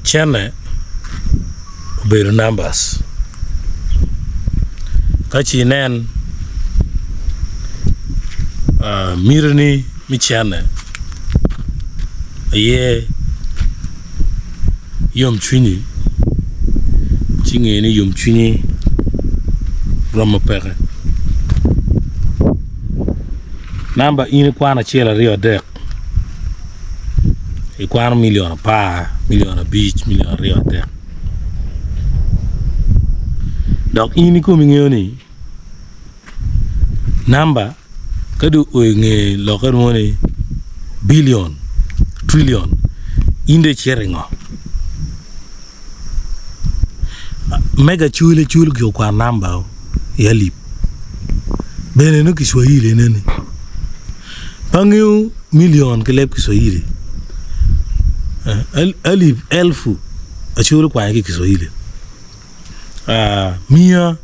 Cene Obedo numbers kachi nen mirni mi Cene aye yom Cwiny chingeni yom Cwiny roma pere number ini kwana chela rio dek ikwana million pa million beach million rio dek dok ini ko mingoni number kadu oinge lokar moni billion trillion inde cherengo mega chule kyo kwa number yalip bene no Kiswahili nene pangyo million kelep Kiswahili alip elfu achule kwa Kiswahili mia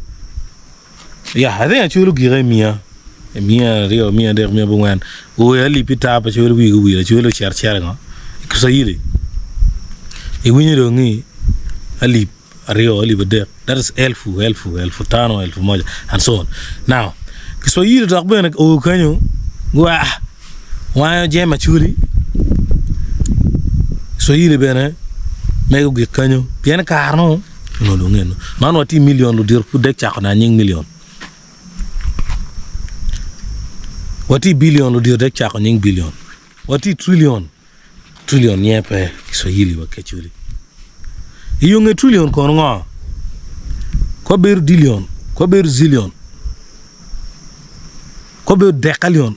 ya hade achule gire mia rio mia der mia bungwan o yalip itapa achule wi achule cher ngo Kiswahili winyi rongi alip rio alip der that is elfu tano elfu moja and so on. Now Kiswahili takbena o kanyo wa jema churi Kiswahili bena mego ge kanyo bien karno no do ngeno man wati million lu dir fu dek chako na nying million wati billion lu dir dek chako nying billion wati trillion nyepe Kiswahili wa kechuri iyonge trillion kono ngo ko ber dillion ko ber zillion ko ber decallion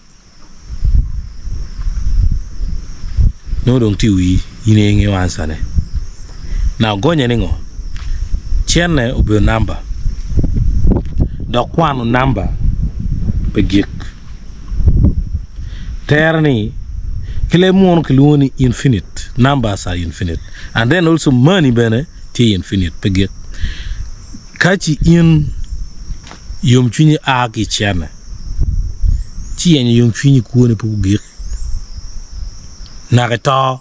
no dong tiwi ine nge wansane now gonya ningo Cene Obedo number do kwano number Bagik terni kile mon kiloni infinite numbers are infinite and then also money bene ti infinite Bagik kachi in yom Cwiny aki Cene chi yenye yom Cwiny kuone po Bagik nakita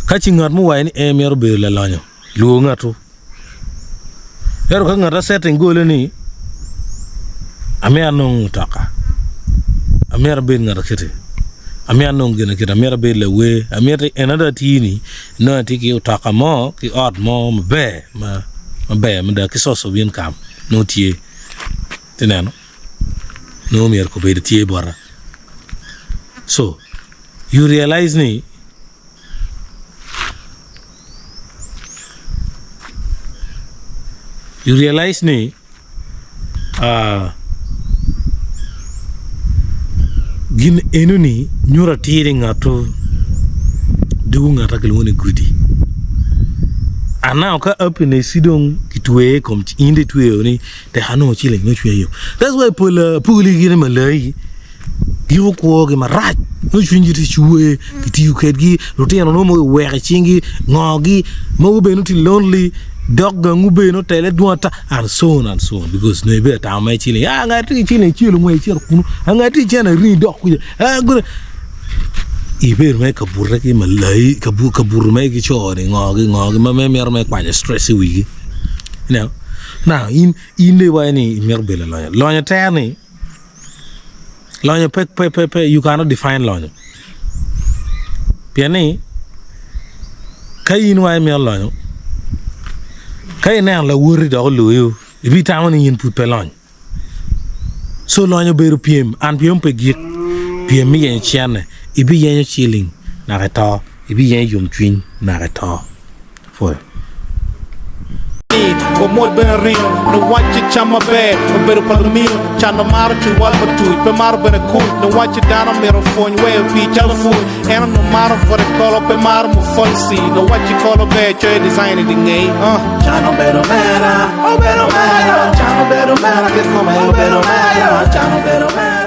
kachi ngat mu wayni emero be la lanyo lu ngatu ero ka ngata setting gole ni ame anong taka ame be ngata kete ame anong gena kete ame be le we ame another tini no tiki utaka mo ki odd mo be ma da ki soso bien kam no tie tenano no mer ko be tie bora so you realize ni gin enuni nyura tiri ngato du ngata kelone grudi ana ka up ne sidong kitwe kom inde twe ni te hano chile no chwe yo that's why puli gine malai giwo ko ge maraj no chwinji ti chwe kiti ukegi rotiano no mo were chingi ngogi mo be no ti lonely dog ngube no tele duata and so on because no be ta mai chile ngati chile chilo mo chiro kunu ngati chena ri dog ku gure iber me kabur ki malai kabur me ki chore ngogi ma me mer me kwa stress wi you now in le wa ni mer bela lonya terni lonya pe you cannot define lonya piani kayin wa mer lonya kay na la wuri do loyo ibi tawni yin pu pelon so lonya beru piem an piem Bagik piem mi yen Cene ibi yen chilling na reta ibi yen yom Cwiny na reta for o mod ben ring no watch chama be o beru palmio chana mar tu wal batu pe mar ben ko no watch down on mero phone we fi telephone and no mar for the call pe mar mo fancy no watch call be che design the ngay chana beru mera chana beru mera que como beru mera chana beru mera